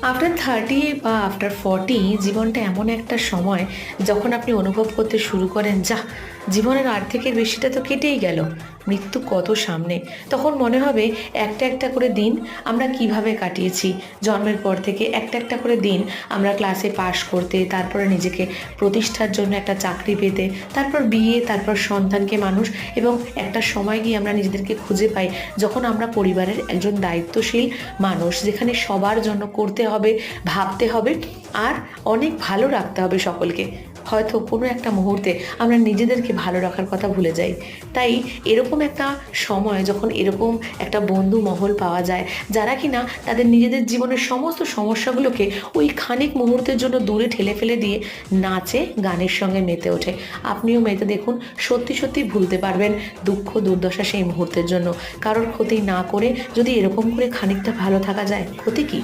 After 30 বা after 40 জীবনটা এমন একটা সময় যখন আপনি অনুভব করতে শুরু করেন, যা জীবনের অর্ধেকের বেশিটা তো কেটেই গেল, মৃত্যু কত সামনে। তখন মনে হবে একটা একটা করে দিন আমরা কিভাবে কাটিয়েছি। জন্মের পর থেকে একটা একটা করে দিন আমরা ক্লাসে পাশ করতে, তারপরে নিজেকে প্রতিষ্ঠার জন্য একটা চাকরি পেতে, তারপর বিয়ে, তারপর সন্তানকে মানুষ, এবং একটা সময় গিয়ে আমরা নিজেদেরকে খুঁজে পাই যখন আমরা পরিবারের একজন দায়িত্বশীল মানুষ, যেখানে সবার জন্য করতে হবে, ভাবতে হবে, আর অনেক ভালো রাখতে হবে সকলকে। হয়তো কোনো একটা মুহূর্তে আমরা নিজেদেরকে ভালো রাখার কথা ভুলে যাই। তাই এরকম একটা সময় যখন এরকম একটা বন্ধু মহল পাওয়া যায়, যারা কিনা তাদের নিজেদের জীবনের সমস্ত সমস্যাগুলোকে ওই খানিক মুহূর্তের জন্য দূরে ঠেলে ফেলে দিয়ে নাচে গানের সঙ্গে মেতে ওঠে, আপনিও মেতে দেখুন, সত্যি সত্যি ভুলতে পারবেন দুঃখ দুর্দশা সেই মুহূর্তের জন্য। কারোর ক্ষতি না করে যদি এরকম করে খানিকটা ভালো থাকা যায়, ক্ষতি কী?